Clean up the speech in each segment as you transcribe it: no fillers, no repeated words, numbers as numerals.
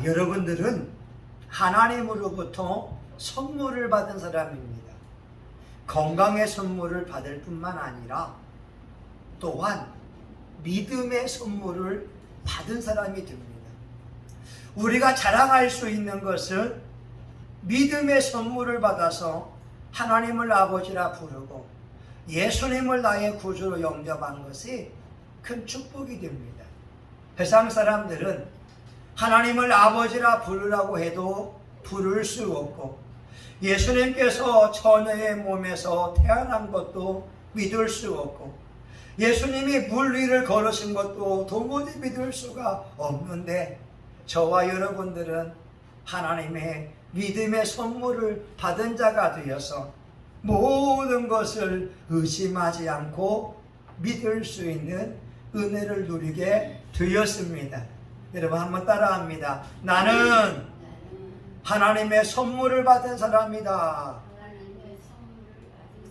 여러분들은 하나님으로부터 선물을 받은 사람입니다. 건강의 선물을 받을 뿐만 아니라 또한 믿음의 선물을 받은 사람이 됩니다. 우리가 자랑할 수 있는 것은 믿음의 선물을 받아서 하나님을 아버지라 부르고 예수님을 나의 구주로 영접한 것이 큰 축복이 됩니다. 세상 사람들은 하나님을 아버지라 부르라고 해도 부를 수 없고 예수님께서 처녀의 몸에서 태어난 것도 믿을 수 없고 예수님이 물 위를 걸으신 것도 도무지 믿을 수가 없는데 저와 여러분들은 하나님의 믿음의 선물을 받은 자가 되어서 모든 것을 의심하지 않고 믿을 수 있는 은혜를 누리게 되었습니다. 여러분 한번 따라합니다. 나는 하나님의 선물을 받은 사람이다.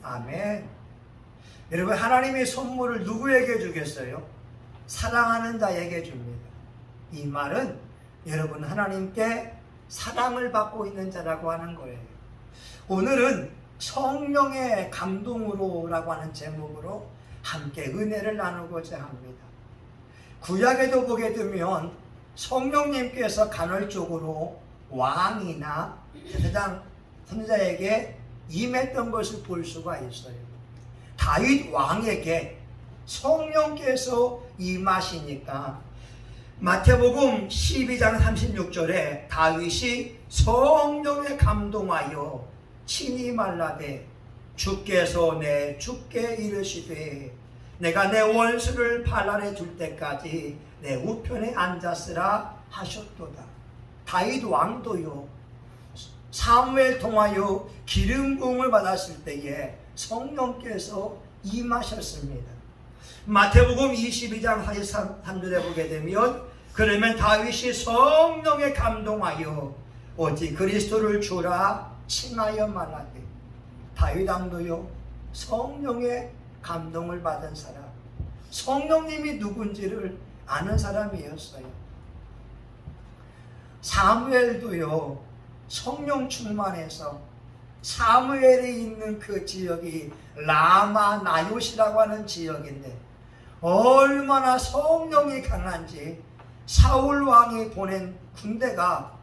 아멘. 여러분 하나님의 선물을 누구에게 주겠어요? 사랑하는 자에게 줍니다. 이 말은 여러분 하나님께 사랑을 받고 있는 자라고 하는 거예요. 오늘은 성령의 감동으로 라고 하는 제목으로 함께 은혜를 나누고자 합니다. 구약에도 보게 되면 성령님께서 간헐적으로 왕이나 제사장 선지자에게 임했던 것을 볼 수가 있어요. 다윗 왕에게 성령께서 임하시니까 마태복음 12장 36절에 다윗이 성령에 감동하여 친히 말라되 주께서 내 주께 이르시되 내가 내 원수를 발 아래 둘 때까지 내 우편에 앉았으라 하셨도다. 다윗 왕도요 사무엘 통하여 기름 부음을 받았을 때에 성령께서 임하셨습니다. 마태복음 22장 43절에 보게 되면 그러면 다윗이 성령에 감동하여 오직 그리스도를 주라 칭하여 말하되 다윗 왕도요 성령의 감동을 받은 사람, 성령님이 누군지를 아는 사람이었어요. 사무엘도요 성령 충만해서 사무엘이 있는 그 지역이 라마 나요시라고 하는 지역인데 얼마나 성령이 강한지 사울 왕이 보낸 군대가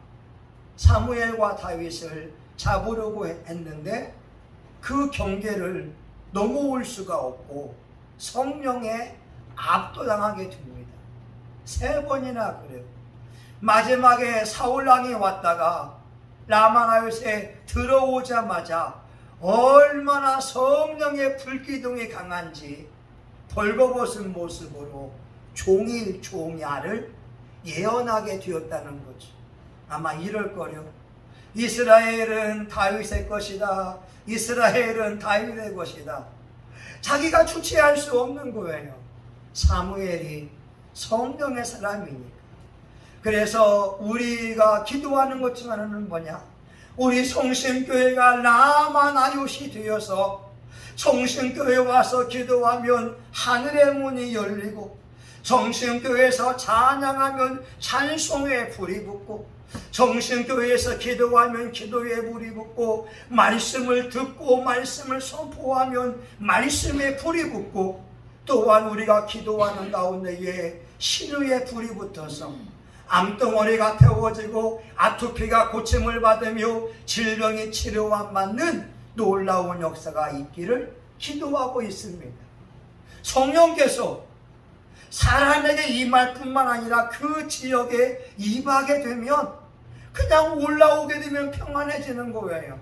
사무엘과 다윗을 잡으려고 했는데 그 경계를 넘어올 수가 없고 성령에 압도당하게 됩니다. 3번이나 그래요. 마지막에 사울 왕이 왔다가 라마나요시에 들어오자마자 얼마나 성령의 불기둥이 강한지 벌거벗은 모습으로 종일 종야를 예언하게 되었다는 거죠. 아마 이럴 거요. 이스라엘은 다윗의 것이다. 이스라엘은 다윗의 것이다. 자기가 주체할 수 없는 거예요. 사무엘이 성령의 사람이니까. 그래서 우리가 기도하는 것지만은 뭐냐? 우리 성심교회가 라마나요시 되어서 성심교회 와서 기도하면 하늘의 문이 열리고 성심교회에서 찬양하면 찬송에 불이 붙고 성심교회에서 기도하면 기도에 불이 붙고 말씀을 듣고 말씀을 선포하면 말씀에 불이 붙고 또한 우리가 기도하는 가운데에 신의에 불이 붙어서 암덩어리가 태워지고 아토피가 고침을 받으며 질병이 치료와 맞는 놀라운 역사가 있기를 기도하고 있습니다. 성령께서 사람에게 임할 뿐만 아니라 그 지역에 임하게 되면 그냥 올라오게 되면 평안해지는 거예요.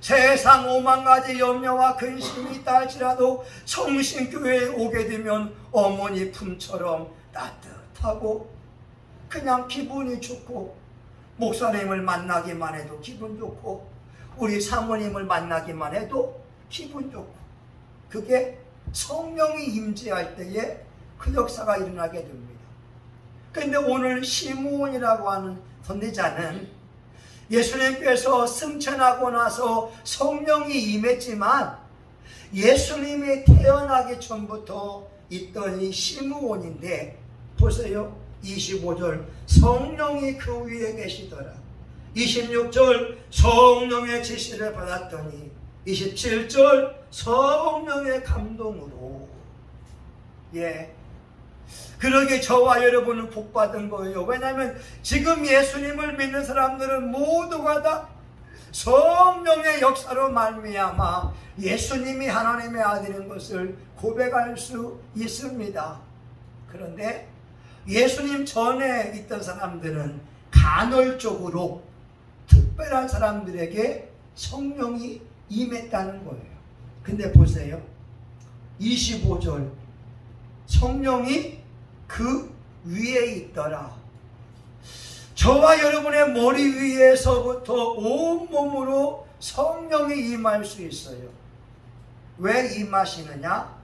세상 5만 가지 염려와 근심이 있다 할지라도 성신교회에 오게 되면 어머니 품처럼 따뜻하고 그냥 기분이 좋고 목사님을 만나기만 해도 기분 좋고 우리 사모님을 만나기만 해도 기분 좋고 그게 성령이 임재할 때에 그 역사가 일어나게 됩니다. 그런데 오늘 시므온이라고 하는 선지자는 예수님께서 승천하고 나서 성령이 임했지만 예수님이 태어나기 전부터 있던 이 시므온인데 보세요. 25절 성령이 그 위에 계시더라. 26절 성령의 지시를 받았더니 27절 성령의 감동으로. 예, 그러게 저와 여러분은 복받은 거예요. 왜냐하면 지금 예수님을 믿는 사람들은 모두가 다 성령의 역사로 말미암아 예수님이 하나님의 아들인 것을 고백할 수 있습니다. 그런데 예수님 전에 있던 사람들은 간헐적으로 특별한 사람들에게 성령이 임했다는 거예요. 근데 보세요. 25절 성령이 그 위에 있더라. 저와 여러분의 머리 위에서부터 온몸으로 성령이 임할 수 있어요. 왜 임하시느냐?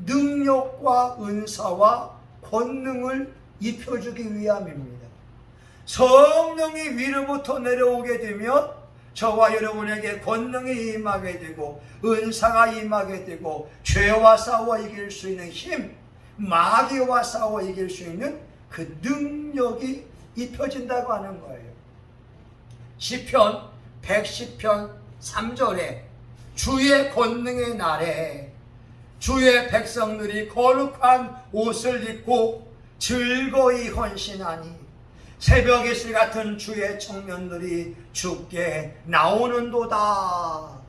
능력과 은사와 권능을 입혀주기 위함입니다. 성령이 위로부터 내려오게 되면 저와 여러분에게 권능이 임하게 되고 은사가 임하게 되고 죄와 싸워 이길 수 있는 힘, 마귀와 싸워 이길 수 있는 그 능력이 입혀진다고 하는 거예요. 시편 110편 3절에 주의 권능의 날에 주의 백성들이 거룩한 옷을 입고 즐거이 헌신하니 새벽 이슬 같은 주의 청년들이 주께 나오는도다.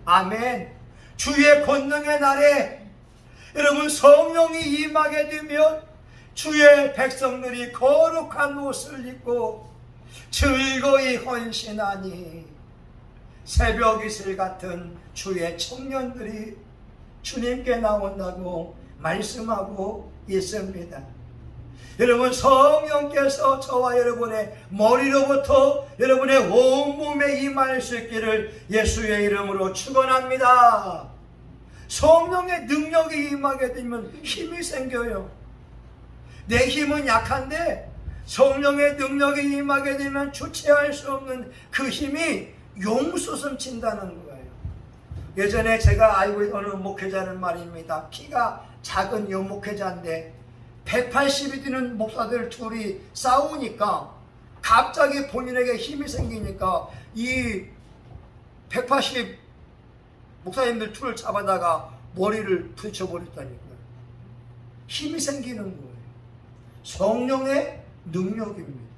아멘. 주의 권능의 날에 여러분 성령이 임하게 되면 주의 백성들이 거룩한 옷을 입고 즐거이 헌신하니 새벽 이슬 같은 주의 청년들이 주님께 나온다고 말씀하고 있습니다. 여러분 성령께서 저와 여러분의 머리로부터 여러분의 온몸에 임할 수 있기를 예수의 이름으로 축원합니다. 성령의 능력이 임하게 되면 힘이 생겨요. 내 힘은 약한데 성령의 능력이 임하게 되면 주체할 수 없는 그 힘이 용솟음 친다는 거예요. 예전에 제가 알고 있는 목회자는 말입니다. 키가 작은 요 목회자인데 180이 되는 목사들 둘이 싸우니까 갑자기 본인에게 힘이 생기니까 이 180 목사님들 둘을 잡아다가 머리를 부딪혀버렸다니까요. 힘이 생기는 거예요. 성령의 능력입니다.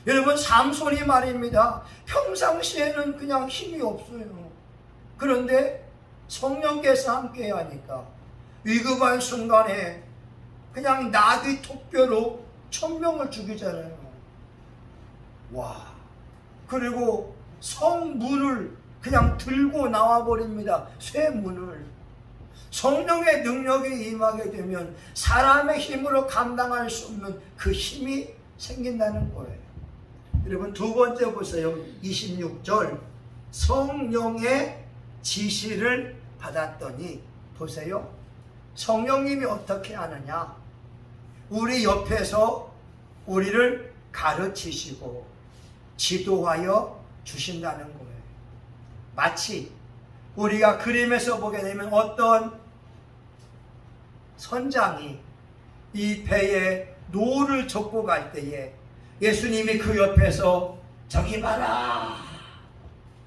여러분 삼손이 말입니다. 평상시에는 그냥 힘이 없어요. 그런데 성령께서 함께 하니까 위급한 순간에 그냥 나귀 토뼈로 1000명을 죽이잖아요. 와. 그리고 성문을 그냥 들고 나와버립니다. 쇠문을. 성령의 능력이 임하게 되면 사람의 힘으로 감당할 수 없는 그 힘이 생긴다는 거예요. 여러분 두 번째 보세요. 26절 성령의 지시를 받았더니 보세요. 성령님이 어떻게 하느냐? 우리 옆에서 우리를 가르치시고 지도하여 주신다는 거예요. 마치 우리가 그림에서 보게 되면 어떤 선장이 이 배에 노를 젓고 갈 때에 예수님이 그 옆에서 저기 봐라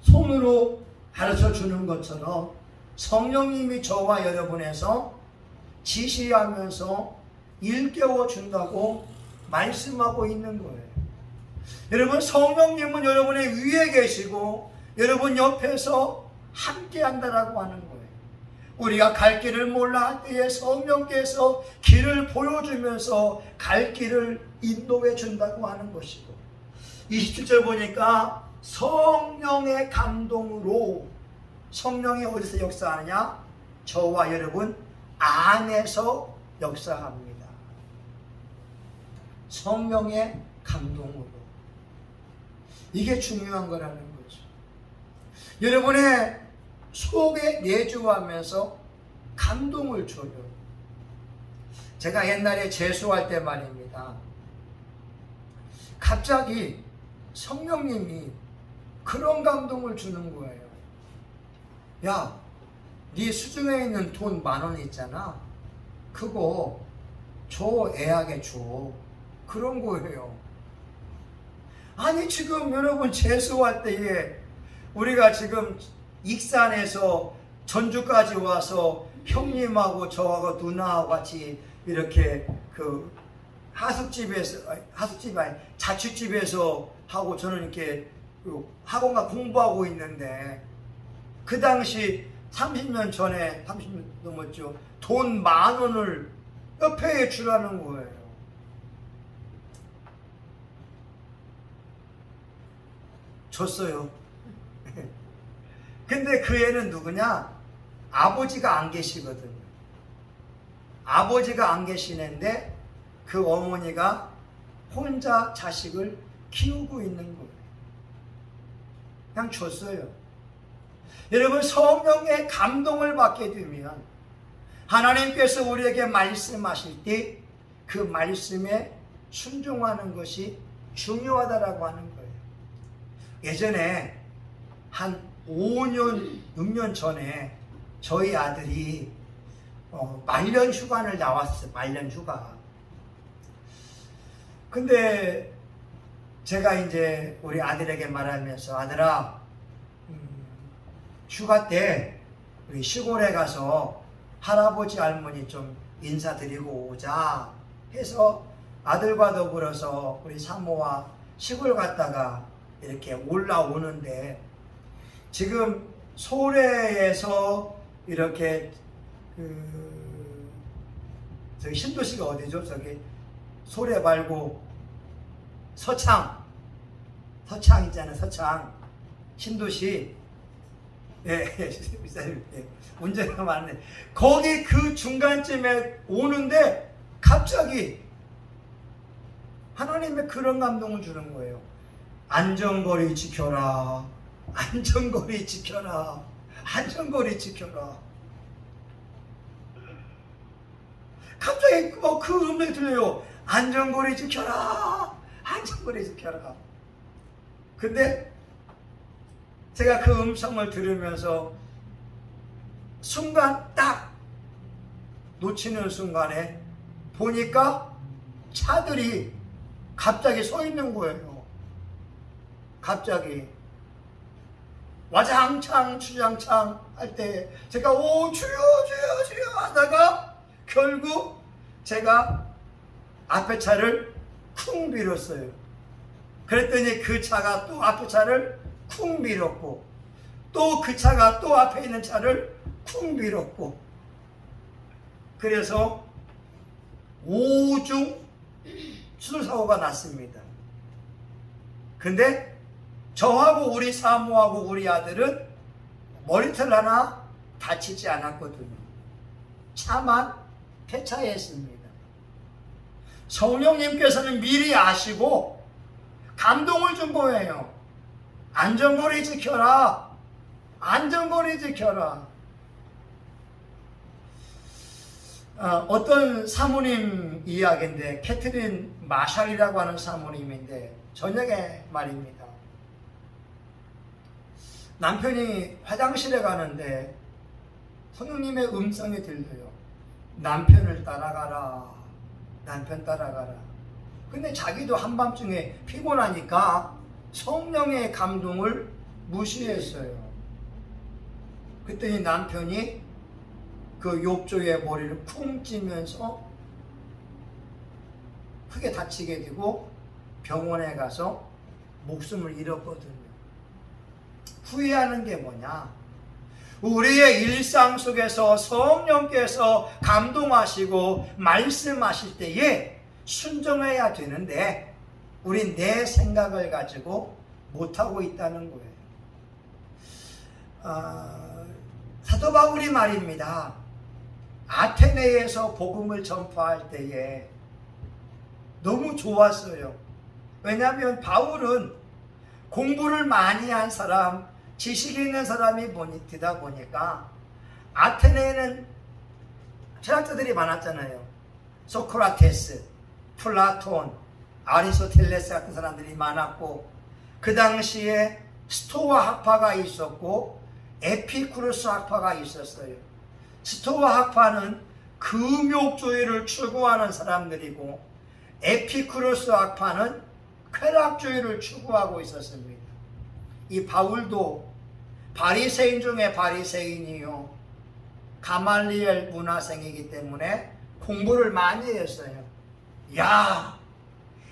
손으로 가르쳐 주는 것처럼 성령님이 저와 여러분에서 지시하면서 일깨워 준다고 말씀하고 있는 거예요. 여러분 성령님은 여러분의 위에 계시고 여러분 옆에서 함께 한다라고 하는 거예요. 우리가 갈 길을 몰라 할 때에 성령께서 길을 보여주면서 갈 길을 인도해 준다고 하는 것이고 27절 보니까 성령의 감동으로 성령이 어디서 역사하느냐? 저와 여러분 안에서 역사합니다. 성령의 감동으로. 이게 중요한 거라는 거죠. 여러분의 속에 내주하면서 감동을 줘요. 제가 옛날에 재수할 때 말입니다. 갑자기 성령님이 그런 감동을 주는 거예요. 야, 네 수중에 있는 돈 10,000원 있잖아. 그거 줘, 애하게 줘. 그런 거예요. 아니 지금 여러분 재수할 때에 우리가 지금 익산에서 전주까지 와서 형님하고 저하고 누나하고 같이 이렇게 그 하숙집이 아니 자취집에서 하고 저는 이렇게 학원가 공부하고 있는데 그 당시 30년 전에 30년 넘었죠. 돈 10,000원을 옆에 주라는 거예요. 줬어요. 근데 그 애는 누구냐? 아버지가 안 계시거든요. 아버지가 안 계시는데 그 어머니가 혼자 자식을 키우고 있는 거예요. 그냥 줬어요. 여러분 성령의 감동을 받게 되면 하나님께서 우리에게 말씀하실 때 그 말씀에 순종하는 것이 중요하다라고 하는 거예요. 예전에 한 5년, 6년 전에 저희 아들이 말년 휴가를 나왔어요. 말년 휴가. 근데 제가 이제 우리 아들에게 말하면서 아들아, 휴가 때 우리 시골에 가서 할아버지 할머니 좀 인사드리고 오자 해서 아들과 더불어서 우리 사모와 시골 갔다가 이렇게 올라오는데 지금 소래에서 이렇게 저기 신도시가 어디죠? 저기 소래 말고 서창 있잖아요. 서창 신도시 운전하면 안 돼. 거기 그 중간쯤에 오는데 갑자기 하나님의 그런 감동을 주는 거예요. 안전거리 지켜라. 안전거리 지켜라. 안전거리 지켜라. 갑자기 그 음성이 들려요. 안전거리 지켜라. 안전거리 지켜라. 근데 제가 그 음성을 들으면서 순간 딱 놓치는 순간에 보니까 차들이 갑자기 서 있는 거예요. 갑자기 와장창 주장창 할 때 제가 오 주여 주여 주여 하다가 결국 제가 앞에 차를 쿵 밀었어요. 그랬더니 그 차가 또 앞에 차를 쿵 밀었고 또 그 차가 또 앞에 있는 차를 쿵 밀었고 그래서 5중 추돌사고가 났습니다. 근데 저하고 우리 사모하고 우리 아들은 머리털 하나 다치지 않았거든요. 차만 폐차했습니다. 성령님께서는 미리 아시고 감동을 준 거예요. 안전거리 지켜라. 안전거리 지켜라. 어떤 사모님 이야기인데 캐트린 마샬이라고 하는 사모님인데 저녁에 말입니다. 남편이 화장실에 가는데 성령님의 음성이 들려요. 남편을 따라가라. 남편 따라가라. 근데 자기도 한밤중에 피곤하니까 성령의 감동을 무시했어요. 그랬더니 남편이 그 욕조의 머리를 쿵 찌면서 크게 다치게 되고 병원에 가서 목숨을 잃었거든요. 후회하는 게 뭐냐? 우리의 일상 속에서 성령께서 감동하시고 말씀하실 때에 순종해야 되는데 우린 내 생각을 가지고 못하고 있다는 거예요. 사도 바울이 말입니다. 아테네에서 복음을 전파할 때에 너무 좋았어요. 왜냐하면 바울은 공부를 많이 한 사람, 지식 있는 사람이 되다 보니까 아테네에는 철학자들이 많았잖아요. 소크라테스, 플라톤, 아리스토텔레스 같은 사람들이 많았고 그 당시에 스토아 학파가 있었고 에피쿠르스 학파가 있었어요. 스토아 학파는 금욕조회를 추구하는 사람들이고 에피쿠로스 학파는 쾌락주의를 추구하고 있었습니다. 이 바울도 바리새인 중에 바리새인이요, 가말리엘 문화생이기 때문에 공부를 많이 했어요. 야,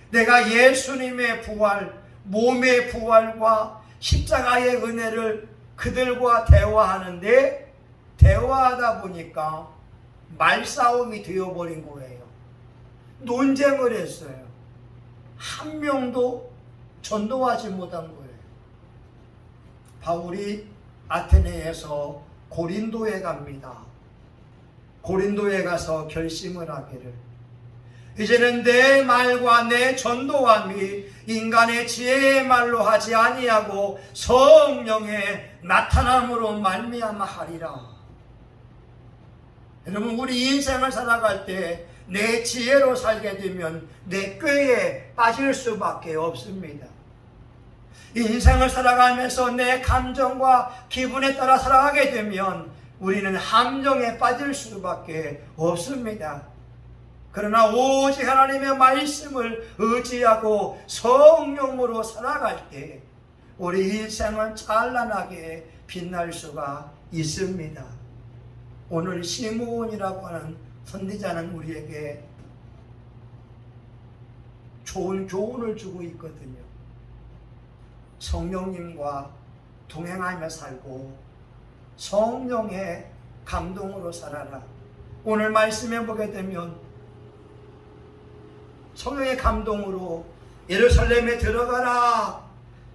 내가 예수님의 부활, 몸의 부활과 십자가의 은혜를 그들과 대화하는데, 대화하다 보니까 말싸움이 되어버린 거예요. 논쟁을 했어요. 한 명도 전도하지 못한 거예요. 바울이 아테네에서 고린도에 갑니다. 고린도에 가서 결심을 하기를, 이제는 내 말과 내 전도함이 인간의 지혜의 말로 하지 아니하고 성령의 나타남으로 말미암아 하리라. 여러분, 우리 인생을 살아갈 때 내 지혜로 살게 되면 내 꾀에 빠질 수밖에 없습니다. 인생을 살아가면서 내 감정과 기분에 따라 살아가게 되면 우리는 함정에 빠질 수밖에 없습니다. 그러나 오직 하나님의 말씀을 의지하고 성령으로 살아갈 때 우리 인생은 찬란하게 빛날 수가 있습니다. 오늘 시므온이라고 하는 선지자는 우리에게 좋은 교훈을 주고 있거든요. 성령님과 동행하며 살고 성령의 감동으로 살아라. 오늘 말씀해 보게 되면 성령의 감동으로 예루살렘에 들어가라,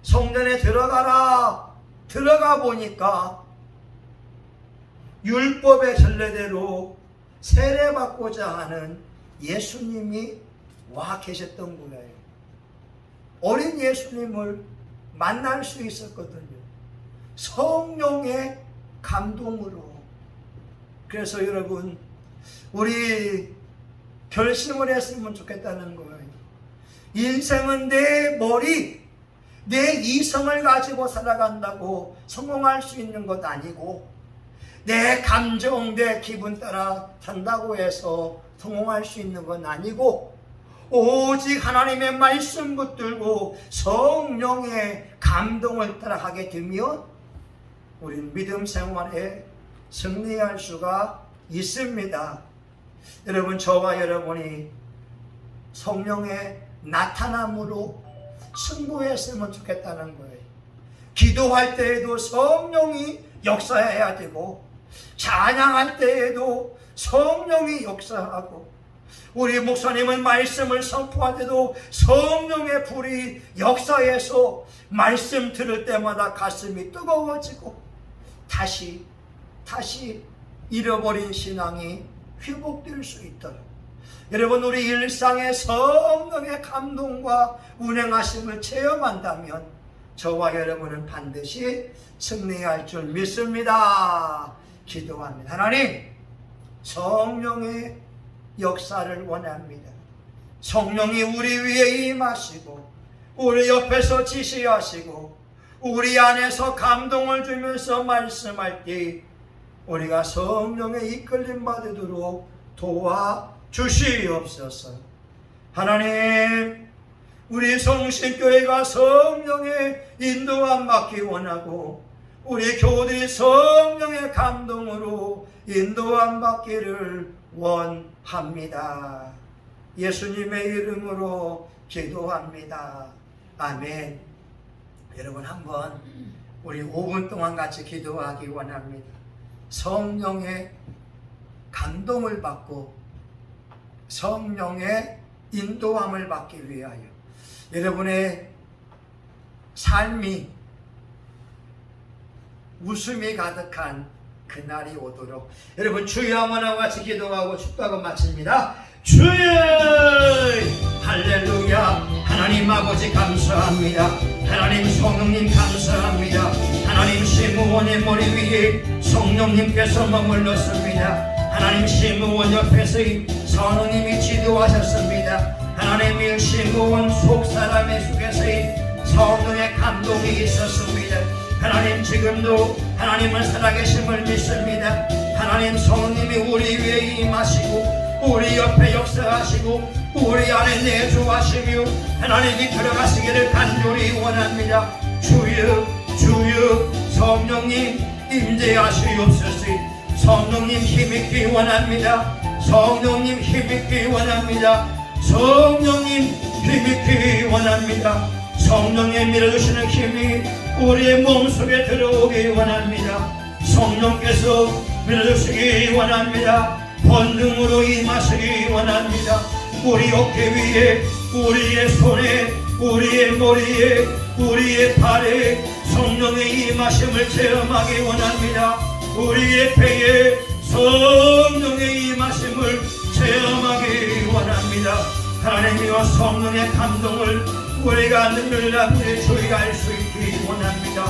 성전에 들어가라, 들어가 보니까 율법의 전례대로 세례받고자 하는 예수님이 와 계셨던 거예요. 어린 예수님을 만날 수 있었거든요. 성령의 감동으로. 그래서 여러분, 우리 결심을 했으면 좋겠다는 거예요. 인생은 내 머리, 내 이성을 가지고 살아간다고 성공할 수 있는 것 아니고, 내 감정, 내 기분 따라 산다고 해서 성공할 수 있는 건 아니고, 오직 하나님의 말씀 붙들고 성령의 감동을 따라가게 되면 우리는 믿음 생활에 승리할 수가 있습니다. 여러분, 저와 여러분이 성령의 나타남으로 승부했으면 좋겠다는 거예요. 기도할 때에도 성령이 역사해야 되고, 찬양할 때에도 성령이 역사하고, 우리 목사님은 말씀을 선포할 때도 성령의 불이 역사해서 말씀 들을 때마다 가슴이 뜨거워지고 다시 잃어버린 신앙이 회복될 수 있도록, 여러분, 우리 일상의 성령의 감동과 운행하심을 체험한다면 저와 여러분은 반드시 승리할 줄 믿습니다. 기도합니다. 하나님, 성령의 역사를 원합니다. 성령이 우리 위에 임하시고 우리 옆에서 지시하시고 우리 안에서 감동을 주면서 말씀할 때 우리가 성령의 이끌림 받으도록 도와주시옵소서. 하나님, 우리 성신교회가 성령의 인도함 받기 원하고 우리 교우들이 성령의 감동으로 인도함 받기를 원합니다. 예수님의 이름으로 기도합니다. 아멘. 여러분, 한번 우리 5분 동안 같이 기도하기 원합니다. 성령의 감동을 받고 성령의 인도함을 받기 위하여 여러분의 삶이 웃음이 가득한 그날이 오도록 여러분 주여 한번 같이 기도하고 축도하고 마칩니다. 주여 할렐루야. 하나님 아버지 감사합니다. 하나님 성령님 감사합니다. 하나님 시므온의 머리 위에 성령님께서 머물렀습니다. 하나님 시므온 옆에서 성령님이 지도하셨습니다. 하나님 시므온 속사람의 속에서 성령의 감동이 있었습니다. 하나님 지금도 하나님은 살아계심을 믿습니다. 하나님 성령님이 우리 위에 임하시고 우리 옆에 역사하시고 우리 안에 내주하시며 하나님이 들어가시기를 간절히 원합니다. 주여 성령님 임재하시옵소서. 성령님 힘있기 원합니다. 성령님 힘있기 원합니다. 성령님 힘있기 원합니다. 성령의 밀어주시는 힘이 우리의 몸속에 들어오기 원합니다. 성령께서 밀어주시기 원합니다. 본능으로 임하시기 원합니다. 우리 어깨 위에, 우리의 손에, 우리의 머리에, 우리의 발에 성령의 임하심을 체험하기 원합니다. 우리의 배에 성령의 임하심을 체험하기 원합니다. 하나님이여 성령의 감동을 우리가 늘나무에 저희가 알 수 있기 원합니다.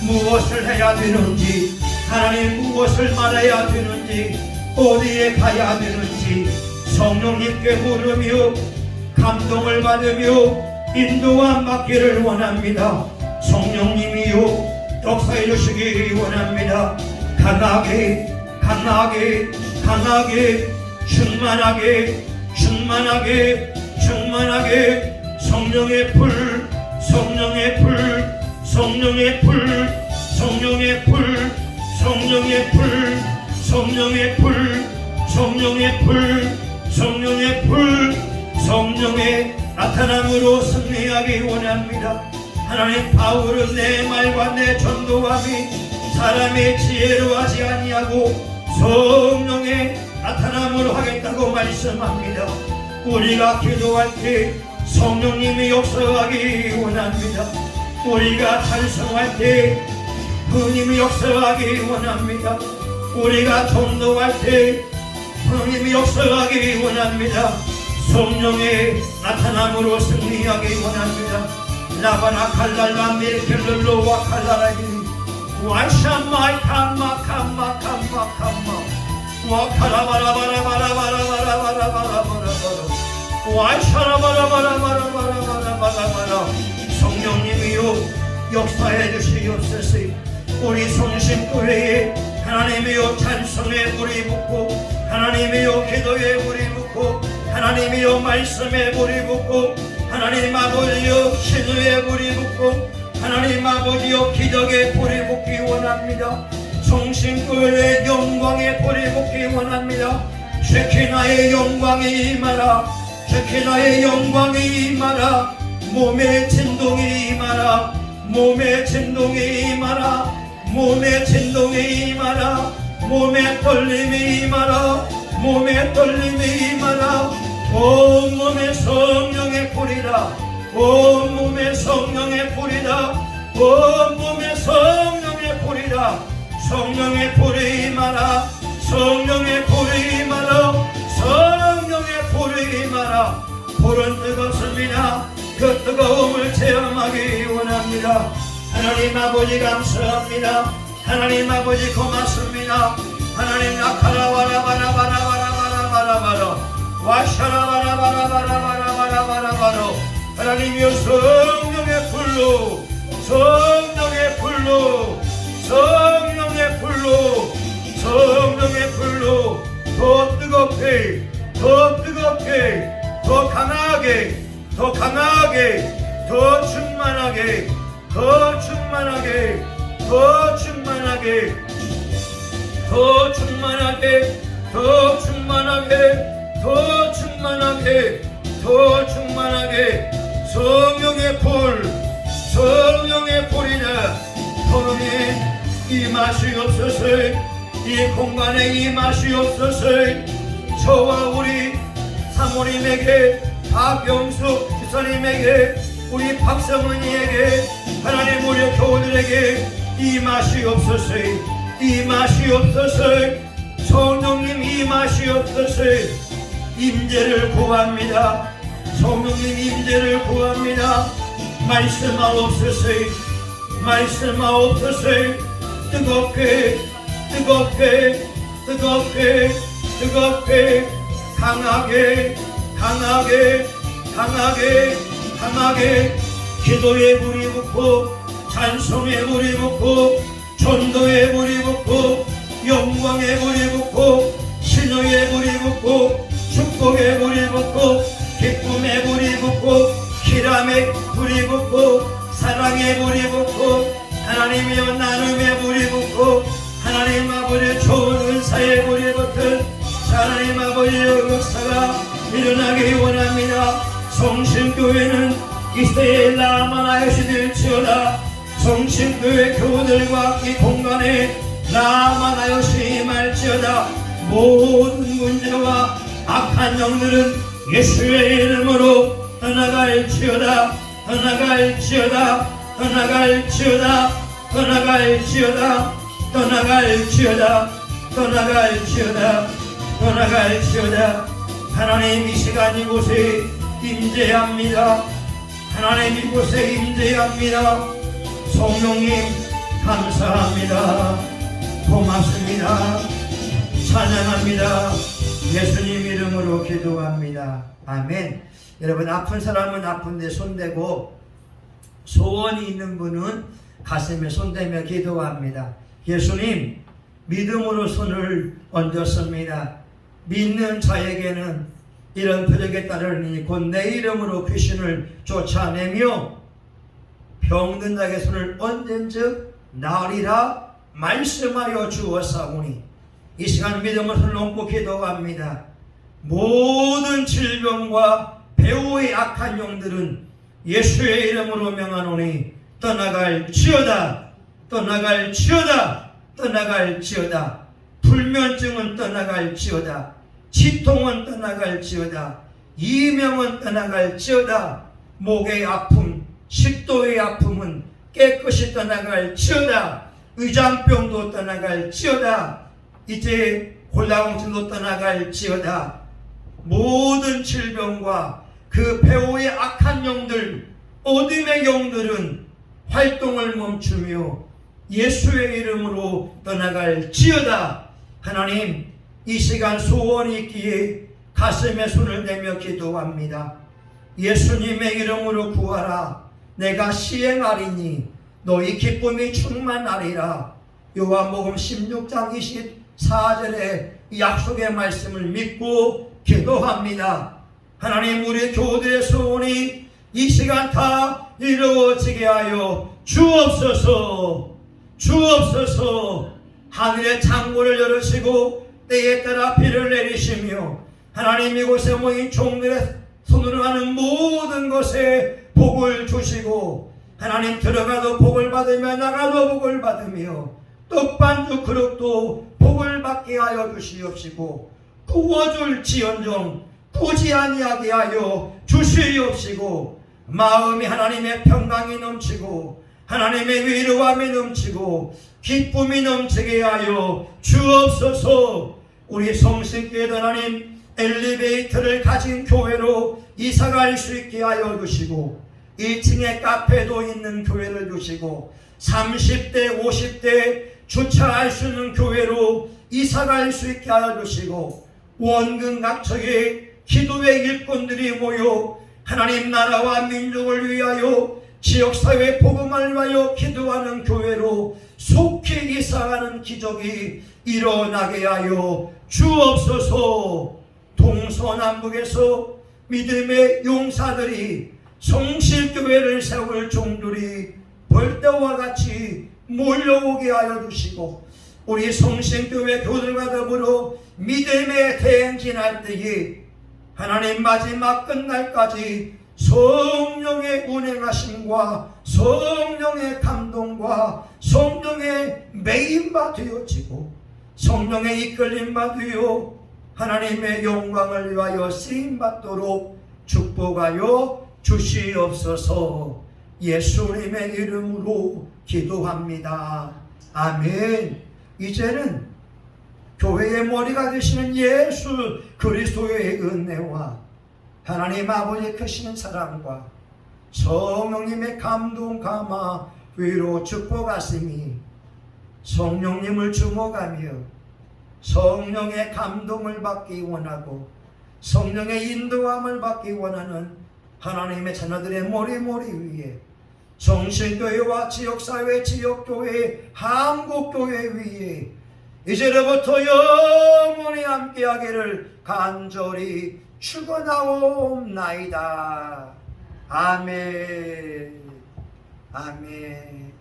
무엇을 해야 되는지, 하나님 무엇을 말해야 되는지, 어디에 가야 되는지 성령님께 물으며 감동을 받으며 인도함 받기를 원합니다. 성령님이요 역사해 주시기 원합니다. 강하게 충만하게 성령의 불 성령의 나타남으로 승리하기 원합니다. 하나님 바울은 내 말과 내 전도함이 사람의 지혜로 하지 아니하고 성령의 나타남으로 하겠다고 말씀합니다. 우리가 기도할 때 성령님이 역사하기 원합니다. 우리가 찬송할 때 주님이 역사하기 원합니다. 우리가 전도할 때 주님이 역사하기 원합니다. 성령의 나타남으로 승리하기 원합니다. 라바나 칼랄라 미르켈룰로와 칼라라기 와샤마이 캄마 와카라바라바라바라바라바라바라바라바라 와샤라바라바라바라바라바라바라 성령님이요 역사해 주시옵소서. 우리 성심교회에 하나님이여 찬송에 물이 붓고 하나님이여 기도에 물이 붓고 하나님이여 말씀에 물이 붓고 하나님 아버지여 신우에 물이 붓고 하나님 아버지여 기적에 불이 붓기 원합니다. 성심교회의 영광에 불이 붓기 원합니다. 쉐키나의 영광이 임하라. 쉐키나의 영광이 임하라. 몸의 진동이 임하라. 몸의 진동이 임하라. 몸의 진동이 임하라. 몸의 떨림이 임하라. 몸의 떨림이 임하라. 온몸의 성령의 불이라. 온몸의 성령의 불이라. 온몸의 성령의 불이라. 성령의 불이 임하라. 성령의 불이 임하라. 성령의 불이 임하라. 불은 뜨겁습니다. 그 뜨거움을 체험하기 원합니다. 하나님 아버지 감사합니다. 하나님 아버지 고맙습니다. 하나님 나카라바라바라바라바라바라바라 와샤라바라바라바라바라바라바라 하나님이여 성령의 불로 성령의 불로 성령의 불로 성령의 불로 더 뜨겁게 더 뜨겁게 더 강하게 더 강하게 더 충만하게 더 충만하게 더 충만하게 더 충만하게 더 충만하게 더 충만하게 더 충만하게 성령의 불 성령의 불이나 성령의 임하시옵소서. 이 공간에 임하시옵소서. 저와 우리 사모님에게 박영숙 지사님에게 우리 박성은이에게 하나님 우리 교우들에게 임하시옵소서. 임하시옵소서. 성령님 임하시옵소서. 임재를 구합니다. 성령님 임재를 구합니다. 말씀하옵소서. 말씀하옵소서. 뜨겁게 뜨겁게 뜨겁게 뜨겁게 강하게 강하게 강하게 강하게 기도에 물이 붓고 찬송에 물이 붓고 전도에 물이 붓고 영광에 물이 붓고 신호에 물이 붓고 축복에 물이 붓고 기쁨의 불이 붙고 희람의 불이 붙고 사랑의 불이 붙고 하나님이여 나눔의 불이 붙고 하나님 아버지 좋은 은사의 불이 붙은 하나님 아버지의 역사가 일어나기 원합니다. 성신교회는 이 시대에 라마나요시 될지어다. 성신교회 교우들과 이 공간에 라마나요시 임할지어다. 모든 문제와 악한 영들은 예수의 이름으로 떠나갈지어다. 떠나갈지어다. 떠나갈지어다. 떠나갈지어다. 떠나갈지어다. 떠나갈지어다. 떠나갈지어다. 하나님 이 시간 이곳에 임재합니다. 하나님 이곳에 임재합니다. 성령님 감사합니다. 고맙습니다. 찬양합니다. 예수님 이름으로 기도합니다. 아멘. 여러분 아픈 사람은 아픈데 손대고 소원이 있는 분은 가슴에 손대며 기도합니다. 예수님 믿음으로 손을 얹었습니다. 믿는 자에게는 이런 표적에 따르니 곧 내 이름으로 귀신을 쫓아내며 병든 자에게 손을 얹은즉 나으리라 말씀하여 주었사오니 이 시간 믿음으로 손을 얹고 기도합니다. 모든 질병과 배후의 악한 영들은 예수의 이름으로 명하노니 떠나갈지어다. 떠나갈지어다. 떠나갈지어다. 불면증은 떠나갈지어다. 치통은 떠나갈지어다. 이명은 떠나갈지어다. 목의 아픔, 식도의 아픔은 깨끗이 떠나갈지어다. 의장병도 떠나갈지어다. 이제 골다공증도 떠나갈지어다. 모든 질병과 그 배후의 악한 영들, 어둠의 영들은 활동을 멈추며 예수의 이름으로 떠나갈지어다. 하나님 이 시간 소원이 있기에 가슴에 손을 대며 기도합니다. 예수님의 이름으로 구하라. 내가 시행하리니 너희 기쁨이 충만하리라. 요한복음 16장 24절의 약속의 말씀을 믿고 기도합니다. 하나님 우리 교우들의 소원이 이 시간 다 이루어지게 하여 주옵소서. 주옵소서. 하늘의 창문을 열으시고 때에 따라 비를 내리시며 하나님 이곳에 모인 종들의 손으로 하는 모든 것에 복을 주시고 하나님 들어가도 복을 받으며 나가도 복을 받으며 떡반죽 그릇도 복을 받게 하여 주시옵시고 구워줄지언정 꾸지 아니하게 하여 주시옵시고 마음이 하나님의 평강이 넘치고 하나님의 위로함이 넘치고 기쁨이 넘치게 하여 주옵소서. 우리 성신교회 하나님 엘리베이터를 가진 교회로 이사갈 수 있게 하여 주시고 1층에 카페도 있는 교회를 주시고 30대 50대 주차할 수 있는 교회로 이사갈 수 있게 하여 주시고 원근 각처에 기도의 일꾼들이 모여 하나님 나라와 민족을 위하여 지역사회 복음을 위하여 기도하는 교회로 속히 이사하는 기적이 일어나게 하여 주옵소서. 동서남북에서 믿음의 용사들이 성실교회를 세울 종들이 벌떼와 같이 몰려오게 하여 주시고 우리 성신교회 교들과 더불어 믿음의 대행진할 때에 하나님 마지막 끝날까지 성령의 운행하심과 성령의 감동과 성령의 매임바 되어지고 성령의 이끌림바 되어 하나님의 영광을 위하여 쓰임받도록 축복하여 주시옵소서. 예수님의 이름으로 기도합니다. 아멘. 이제는 교회의 머리가 되시는 예수 그리스도의 은혜와 하나님 아버지의 크신 사랑과 성령님의 감동 감화 위로 축복하심이 성령님을 주목하며 성령의 감동을 받기 원하고 성령의 인도함을 받기 원하는 하나님의 자녀들의 머리 위에 성신교회와 지역사회, 지역교회, 한국교회 위에 이제로부터 영원히 함께하기를 간절히 죽어나옵나이다. 아멘. 아멘.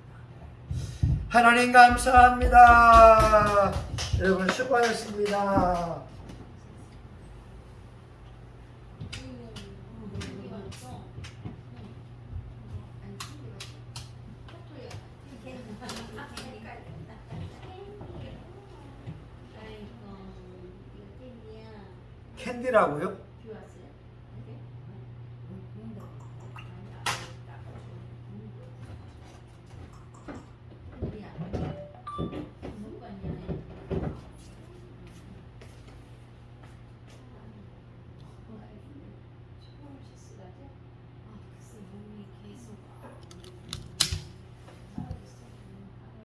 하나님 감사합니다. 여러분 수고하셨습니다. 캔디라고요?